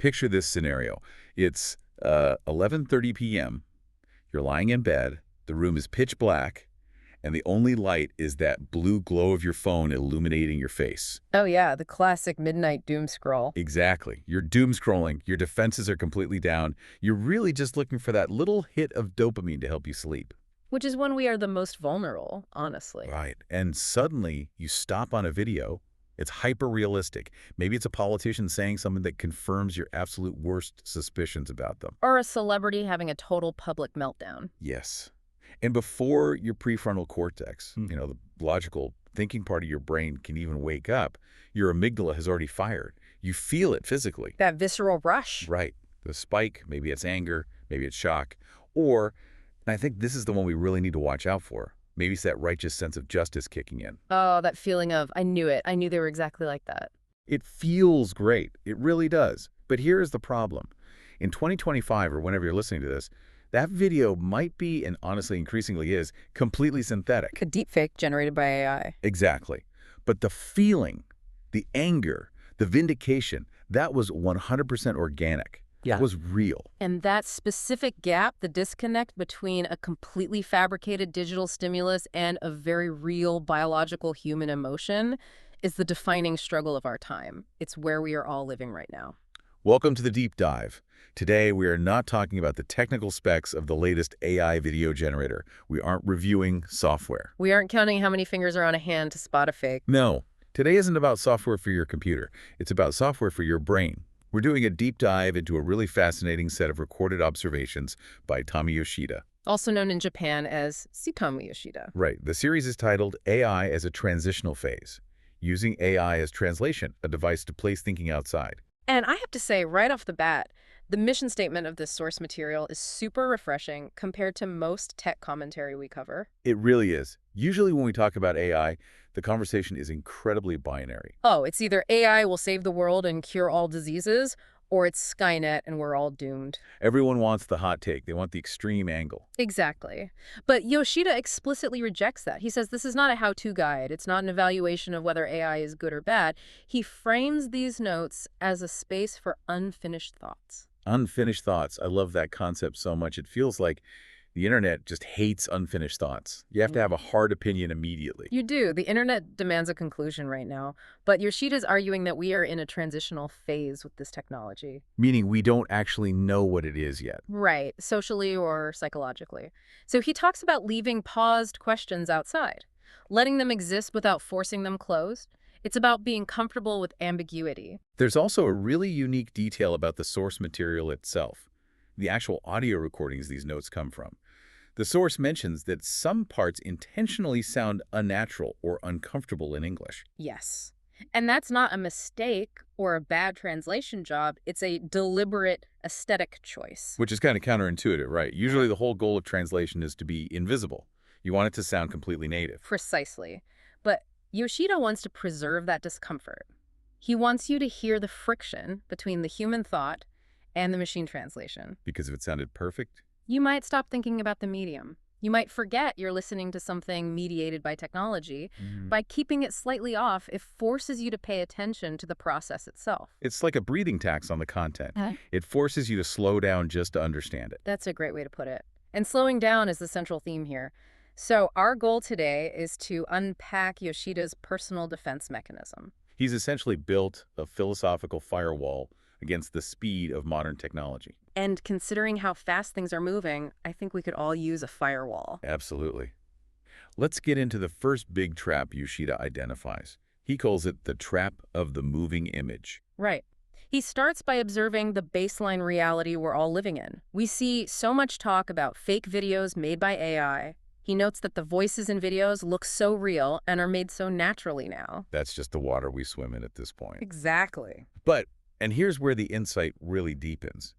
Picture this scenario. It's 11:30 p.m. You're lying in bed. The room is pitch black, and the only light is that blue glow of your phone illuminating your face. Oh yeah, the classic midnight doom scroll. Exactly. You're doom scrolling. Your defenses are completely down. You're really just looking for that little hit of dopamine to help you sleep. Which is when we are the most vulnerable, honestly. Right. And suddenly you stop on a video. It's hyper-realistic. Maybe it's a politician saying something that confirms your absolute worst suspicions about them. Or a celebrity having a total public meltdown. Yes. And before your prefrontal cortex, the logical thinking part of your brain can even wake up, your amygdala has already fired. You feel it physically. That visceral rush. Right. The spike, maybe it's anger, maybe it's shock. Or, and I think this is the one we really need to watch out for, maybe it's that righteous sense of justice kicking in. Oh, that feeling of, I knew it. I knew they were exactly like that. It feels great. It really does. But here is the problem. In 2025, or whenever you're listening to this, that video might be, and honestly increasingly is, completely synthetic. A deepfake generated by AI. Exactly. But the feeling, the anger, the vindication, that was 100% organic. Yeah. That was real. And that specific gap, the disconnect between a completely fabricated digital stimulus and a very real biological human emotion, is the defining struggle of our time. It's where we are all living right now. Welcome to the Deep Dive. Today, we are not talking about the technical specs of the latest AI video generator. We aren't reviewing software. We aren't counting how many fingers are on a hand to spot a fake. No, today isn't about software for your computer. It's about software for your brain. We're doing a deep dive into a really fascinating set of recorded observations by Tommy Yoshida. Also known in Japan as Tsutomu Yoshida. Right. The series is titled AI as a Transitional Phase, using AI as translation, a device to place thinking outside. And I have to say, right off the bat, the mission statement of this source material is super refreshing compared to most tech commentary we cover. It really is. Usually when we talk about AI, the conversation is incredibly binary. Oh, it's either AI will save the world and cure all diseases, or it's Skynet and we're all doomed. Everyone wants the hot take. They want the extreme angle. Exactly. But Yoshida explicitly rejects that. He says this is not a how-to guide. It's not an evaluation of whether AI is good or bad. He frames these notes as a space for unfinished thoughts. Unfinished thoughts. I love that concept so much. It feels like the internet just hates unfinished thoughts. You have to have a hard opinion immediately. You do. The internet demands a conclusion right now. But Yoshida's arguing that we are in a transitional phase with this technology. Meaning we don't actually know what it is yet. Right. Socially or psychologically. So he talks about leaving paused questions outside, letting them exist without forcing them closed. It's about being comfortable with ambiguity. There's also a really unique detail about the source material itself, the actual audio recordings these notes come from. The source mentions that some parts intentionally sound unnatural or uncomfortable in English. Yes. And that's not a mistake or a bad translation job. It's a deliberate aesthetic choice. Which is kind of counterintuitive, right? Usually the whole goal of translation is to be invisible. You want it to sound completely native. Precisely. But Yoshida wants to preserve that discomfort. He wants you to hear the friction between the human thought and the machine translation. Because if it sounded perfect? You might stop thinking about the medium. You might forget you're listening to something mediated by technology. By keeping it slightly off, it forces you to pay attention to the process itself. It's like a breathing tax on the content. It forces you to slow down just to understand it. That's a great way to put it. And slowing down is the central theme here. So our goal today is to unpack Yoshida's personal defense mechanism. He's essentially built a philosophical firewall against the speed of modern technology. And considering how fast things are moving, I think we could all use a firewall. Absolutely. Let's get into the first big trap Yoshida identifies. He calls it the trap of the moving image. Right. He starts by observing the baseline reality we're all living in. We see so much talk about fake videos made by AI. He notes that the voices in videos look so real and are made so naturally now. That's just the water we swim in at this point. Exactly. But, and here's where the insight really deepens.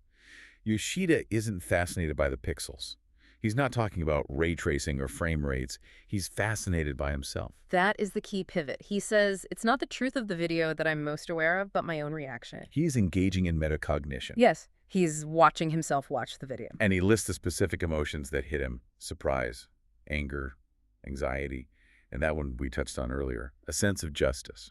Yoshida isn't fascinated by the pixels. He's not talking about ray tracing or frame rates. He's fascinated by himself. That is the key pivot. He says, it's not the truth of the video that I'm most aware of, but my own reaction. He's engaging in metacognition. Yes, he's watching himself watch the video. And he lists the specific emotions that hit him: surprise, anger, anxiety, and that one we touched on earlier, a sense of justice.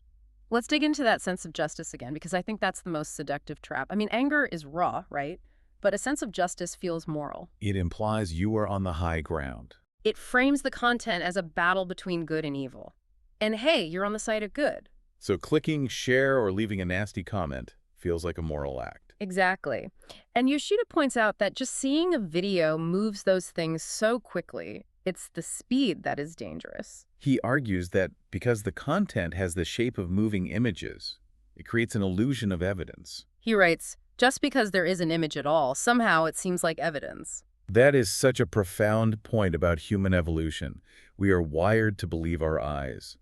Let's dig into that sense of justice again, because I think that's the most seductive trap. I mean, anger is raw, right? But a sense of justice feels moral. It implies you are on the high ground. It frames the content as a battle between good and evil. And hey, you're on the side of good. So clicking share or leaving a nasty comment feels like a moral act. Exactly. And Yoshida points out that just seeing a video moves those things so quickly. It's the speed that is dangerous. He argues that because the content has the shape of moving images, it creates an illusion of evidence. He writes, just because there is an image at all, somehow it seems like evidence. That is such a profound point about human evolution. We are wired to believe our eyes.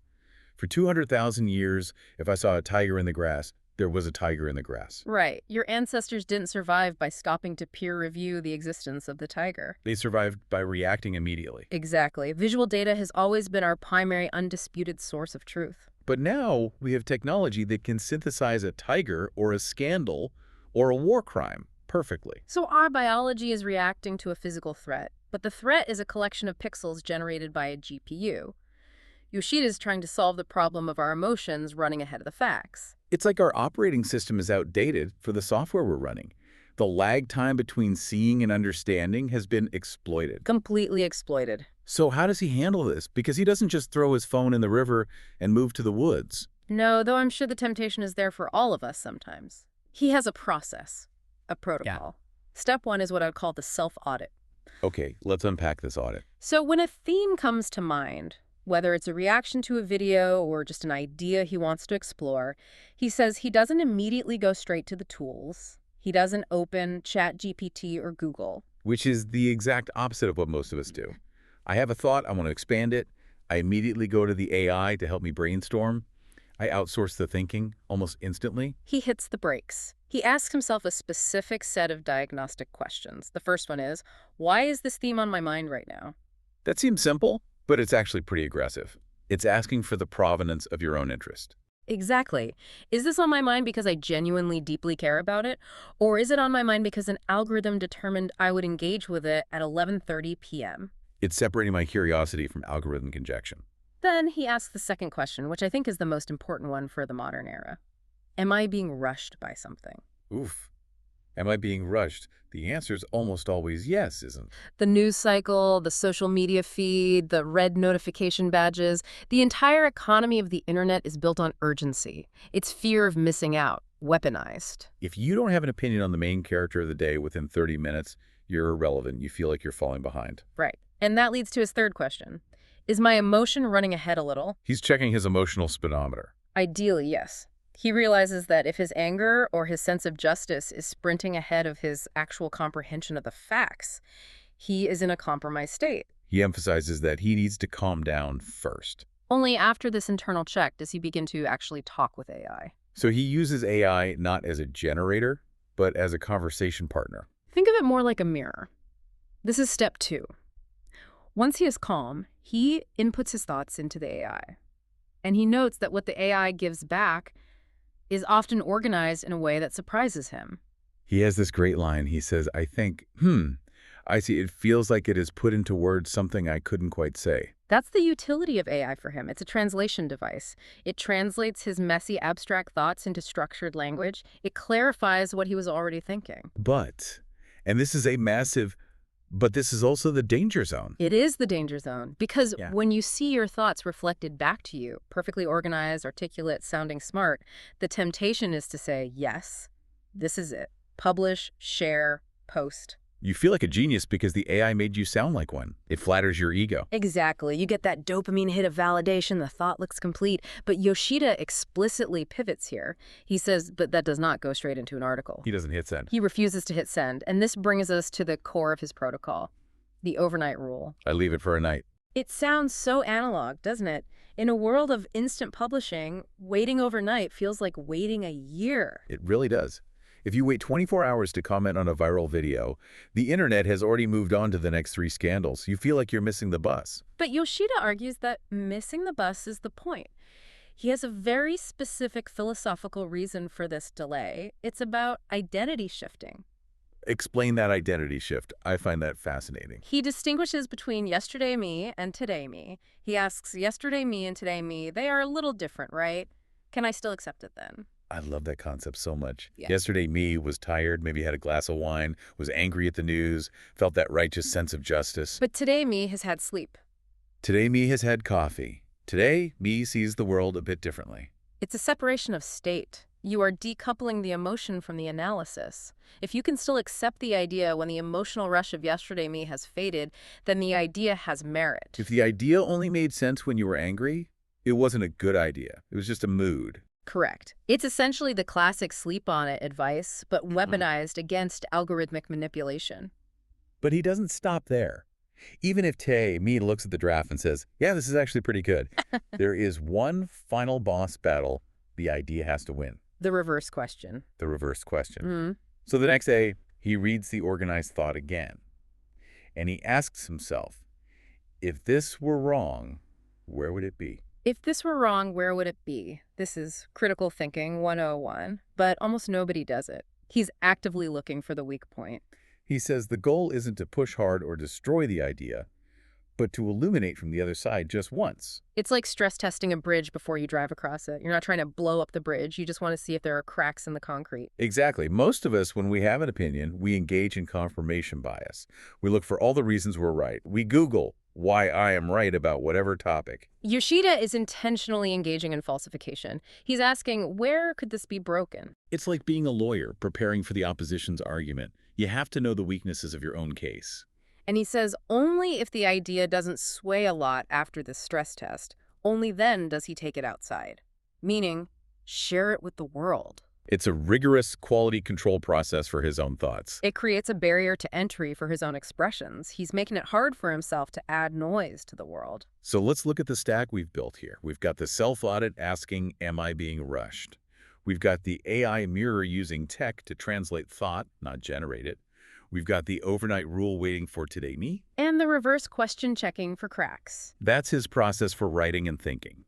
For 200,000 years, if I saw a tiger in the grass, there was a tiger in the grass. Right. Your ancestors didn't survive by stopping to peer review the existence of the tiger. They survived by reacting immediately. Exactly. Visual data has always been our primary undisputed source of truth. But now we have technology that can synthesize a tiger or a scandal or a war crime perfectly. So our biology is reacting to a physical threat, but the threat is a collection of pixels generated by a GPU. Yoshida is trying to solve the problem of our emotions running ahead of the facts. It's like our operating system is outdated for the software we're running. The lag time between seeing and understanding has been exploited. Completely exploited. So how does he handle this? Because he doesn't just throw his phone in the river and move to the woods. No, though I'm sure the temptation is there for all of us sometimes. He has a process, a protocol. Step one is what I would call the self-audit. Okay, let's unpack this audit. So when a theme comes to mind, whether it's a reaction to a video or just an idea he wants to explore, he says he doesn't immediately go straight to the tools. He doesn't open ChatGPT or Google. Which is the exact opposite of what most of us do. I have a thought, I want to expand it. I immediately go to the AI to help me brainstorm. I outsource the thinking almost instantly. He hits the brakes. He asks himself a specific set of diagnostic questions. The first one is, why is this theme on my mind right now? That seems simple, but it's actually pretty aggressive. It's asking for the provenance of your own interest. Exactly. Is this on my mind because I genuinely deeply care about it? Or is it on my mind because an algorithm determined I would engage with it at 11:30 p.m.? It's separating my curiosity from algorithm conjecture. Then he asks the second question, which I think is the most important one for the modern era. Am I being rushed by something? Oof. Am I being rushed? The answer is almost always yes, isn't it? The news cycle, the social media feed, the red notification badges, the entire economy of the internet is built on urgency. It's fear of missing out, weaponized. If you don't have an opinion on the main character of the day within 30 minutes, you're irrelevant. You feel like you're falling behind. Right. And that leads to his third question. Is my emotion running ahead a little? He's checking his emotional speedometer. Ideally, yes. He realizes that if his anger or his sense of justice is sprinting ahead of his actual comprehension of the facts, he is in a compromised state. He emphasizes that he needs to calm down first. Only after this internal check does he begin to actually talk with AI. So he uses AI not as a generator, but as a conversation partner. Think of it more like a mirror. This is step 2. Once he is calm, he inputs his thoughts into the AI. And he notes that what the AI gives back is often organized in a way that surprises him. He has this great line. He says, I think, I see, it feels like it has put into words something I couldn't quite say. That's the utility of AI for him. It's a translation device. It translates his messy, abstract thoughts into structured language. It clarifies what he was already thinking. But this is also the danger zone. It is the danger zone because when you see your thoughts reflected back to you, perfectly organized, articulate, sounding smart, the temptation is to say, yes, this is it. Publish, share, post. You feel like a genius because the AI made you sound like one. It flatters your ego. Exactly. You get that dopamine hit of validation, the thought looks complete. But Yoshida explicitly pivots here. He says, but that does not go straight into an article. He doesn't hit send. He refuses to hit send. And this brings us to the core of his protocol, the overnight rule. I leave it for a night. It sounds so analog, doesn't it? In a world of instant publishing, waiting overnight feels like waiting a year. It really does. If you wait 24 hours to comment on a viral video, the internet has already moved on to the next 3 scandals. You feel like you're missing the bus. But Yoshida argues that missing the bus is the point. He has a very specific philosophical reason for this delay. It's about identity shifting. Explain that identity shift. I find that fascinating. He distinguishes between yesterday me and today me. He asks, yesterday me and today me, they are a little different, right? Can I still accept it then? I love that concept so much. Yeah. Yesterday, me was tired, maybe had a glass of wine, was angry at the news, felt that righteous sense of justice. But today me has had sleep. Today, me has had coffee. Today, me sees the world a bit differently. It's a separation of state. You are decoupling the emotion from the analysis. If you can still accept the idea when the emotional rush of yesterday me has faded, then the idea has merit. If the idea only made sense when you were angry, it wasn't a good idea. It was just a mood. Correct. It's essentially the classic sleep on it advice, but weaponized against algorithmic manipulation. But he doesn't stop there. Even if me looks at the draft and says, yeah, this is actually pretty good, there is one final boss battle the idea has to win. The reverse question. The reverse question. Mm. So the next day, he reads the organized thought again. And he asks himself, if this were wrong, where would it be? If this were wrong, where would it be? This is critical thinking 101, but almost nobody does it. He's actively looking for the weak point. He says the goal isn't to push hard or destroy the idea, but to illuminate from the other side just once. It's like stress testing a bridge before you drive across it. You're not trying to blow up the bridge. You just want to see if there are cracks in the concrete. Exactly. Most of us, when we have an opinion, we engage in confirmation bias. We look for all the reasons we're right. We Google why I am right about whatever topic. Yoshida is intentionally engaging in falsification. He's asking, where could this be broken? It's like being a lawyer preparing for the opposition's argument. You have to know the weaknesses of your own case. And he says only if the idea doesn't sway a lot after the stress test, only then does he take it outside. Meaning, share it with the world. It's a rigorous quality control process for his own thoughts. It creates a barrier to entry for his own expressions. He's making it hard for himself to add noise to the world. So let's look at the stack we've built here. We've got the self-audit asking, am I being rushed? We've got the AI mirror using tech to translate thought, not generate it. We've got the overnight rule waiting for today me. And the reverse question checking for cracks. That's his process for writing and thinking.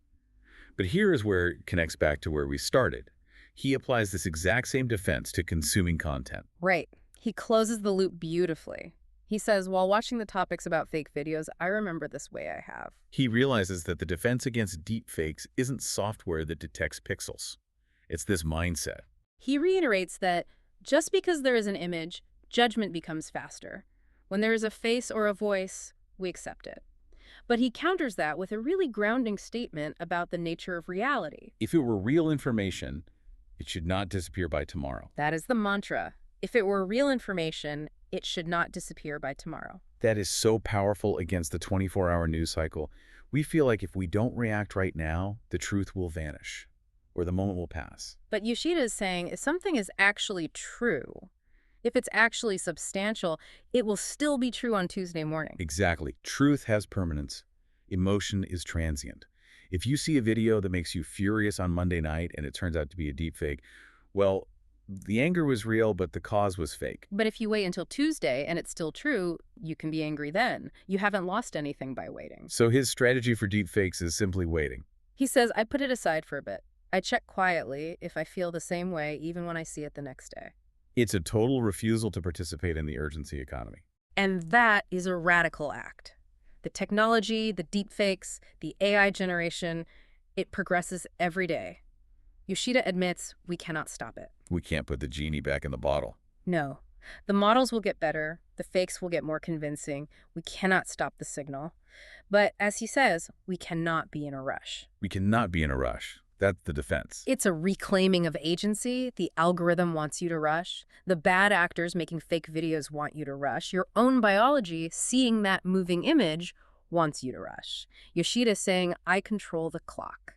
But here is where it connects back to where we started. He applies this exact same defense to consuming content. Right. He closes the loop beautifully. He says, while watching the topics about fake videos, I remember this way I have. He realizes that the defense against deepfakes isn't software that detects pixels. It's this mindset. He reiterates that just because there is an image, judgment becomes faster. When there is a face or a voice, we accept it. But he counters that with a really grounding statement about the nature of reality. If it were real information, it should not disappear by tomorrow. That is the mantra. If it were real information, it should not disappear by tomorrow. That is so powerful against the 24-hour news cycle. We feel like if we don't react right now, the truth will vanish, or the moment will pass. But Yoshida is saying if something is actually true, if it's actually substantial, it will still be true on Tuesday morning. Exactly. Truth has permanence. Emotion is transient. If you see a video that makes you furious on Monday night and it turns out to be a deepfake, well, the anger was real, but the cause was fake. But if you wait until Tuesday and it's still true, you can be angry then. You haven't lost anything by waiting. So his strategy for deepfakes is simply waiting. He says, I put it aside for a bit. I check quietly if I feel the same way even when I see it the next day. It's a total refusal to participate in the urgency economy. And that is a radical act. The technology, the deepfakes, the AI generation, it progresses every day. Yoshida admits we cannot stop it. We can't put the genie back in the bottle. No. The models will get better. The fakes will get more convincing. We cannot stop the signal. But as he says, we cannot be in a rush. We cannot be in a rush. That's the defense. It's a reclaiming of agency. The algorithm wants you to rush. The bad actors making fake videos want you to rush. Your own biology, seeing that moving image, wants you to rush. Yoshida is saying, I control the clock.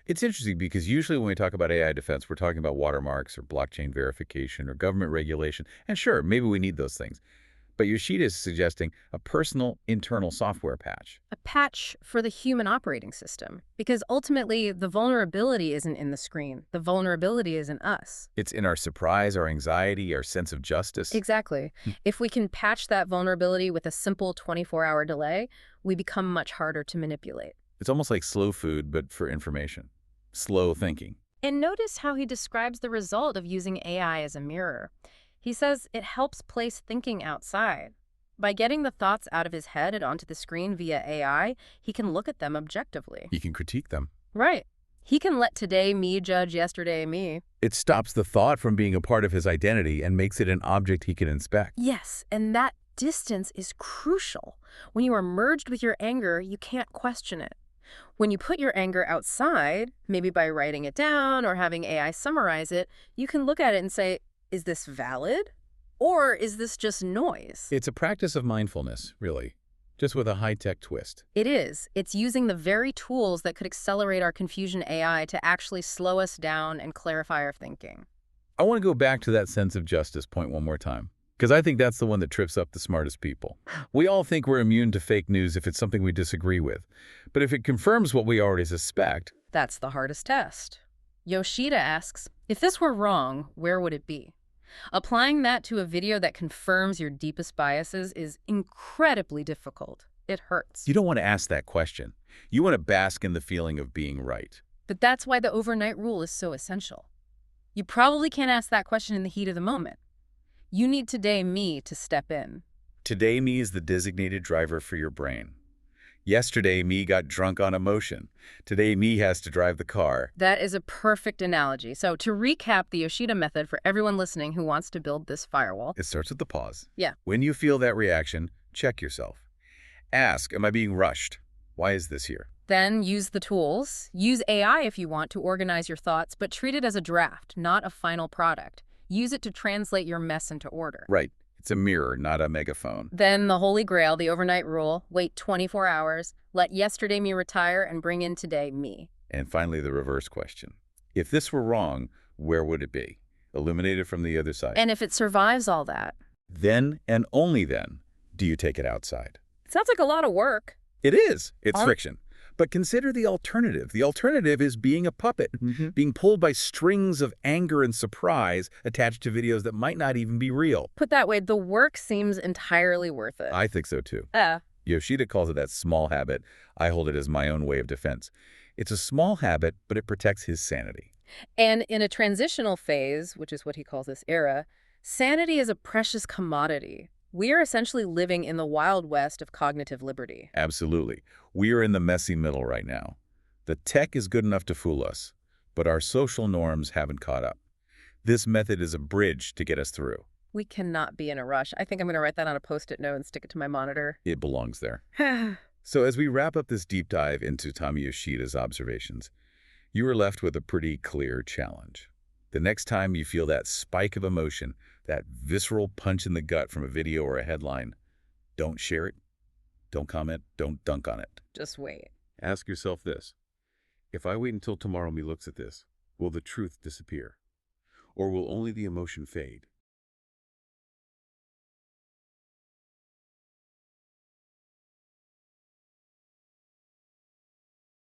It's interesting because usually when we talk about AI defense, we're talking about watermarks or blockchain verification or government regulation. And sure, maybe we need those things. But Yoshida is suggesting a personal internal software patch. A patch for the human operating system. Because ultimately, the vulnerability isn't in the screen. The vulnerability is in us. It's in our surprise, our anxiety, our sense of justice. Exactly. If we can patch that vulnerability with a simple 24-hour delay, we become much harder to manipulate. It's almost like slow food, but for information. Slow thinking. And notice how he describes the result of using AI as a mirror. He says it helps place thinking outside. By getting the thoughts out of his head and onto the screen via AI, he can look at them objectively. You can critique them. Right. He can let today me judge yesterday me. It stops the thought from being a part of his identity and makes it an object he can inspect. Yes, and that distance is crucial. When you are merged with your anger, you can't question it. When you put your anger outside, maybe by writing it down or having AI summarize it, you can look at it and say, is this valid? Or is this just noise? It's a practice of mindfulness, really, just with a high-tech twist. It is. It's using the very tools that could accelerate our confusion AI to actually slow us down and clarify our thinking. I want to go back to that sense of justice point one more time, because I think that's the one that trips up the smartest people. We all think we're immune to fake news if it's something we disagree with. But if it confirms what we already suspect, That's the hardest test. Yoshida asks, if this were wrong, where would it be? Applying that to a video that confirms your deepest biases is incredibly difficult. It hurts. you don't want to ask that question. You want to bask in the feeling of being right. But that's why the overnight rule is so essential. You probably can't ask that question in the heat of the moment. You need today me to step in. Today me is the designated driver for your brain. Yesterday me got drunk on emotion. Today me has to drive the car. That is a perfect analogy. So to recap the Yoshida method for everyone listening who wants to build this firewall. It starts with the pause. Yeah. When you feel that reaction, check yourself. Ask, am I being rushed? Why is this here? Then use the tools. Use AI if you want to organize your thoughts, but treat it as a draft, not a final product. Use it to translate your mess into order. Right. It's a mirror, not a megaphone. Then the holy grail, the overnight rule, wait 24 hours, let yesterday me retire and bring in today me. And finally, the reverse question. If this were wrong, where would it be? Illuminated from the other side. And if it survives all that, Then, and only then, do you take it outside. it sounds like a lot of work. It is. It's Ar- friction. But consider the alternative. The alternative is being a puppet, being pulled by strings of anger and surprise attached to videos that might not even be real. Put that way, the work seems entirely worth it. I think so too. Uh, Yoshida calls it that small habit. I hold it as my own way of defense. It's a small habit, but it protects his sanity. And in a transitional phase, which is what he calls this era, sanity is a precious commodity. We are essentially living in the Wild West of cognitive liberty. Absolutely. We are in the messy middle right now. The tech is good enough to fool us, but our social norms haven't caught up. This method is a bridge to get us through. We cannot be in a rush. I think I'm going to write that on a Post-it note and stick it to my monitor. It belongs there. So as we wrap up this deep dive into Tommy Yoshida's observations, you are left with a pretty clear challenge. The next time you feel that spike of emotion, that visceral punch in the gut from a video or a headline, don't share it, don't comment, don't dunk on it. Just wait. Ask yourself this. If I wait until tomorrow me looks at this, will the truth disappear? Or will only the emotion fade?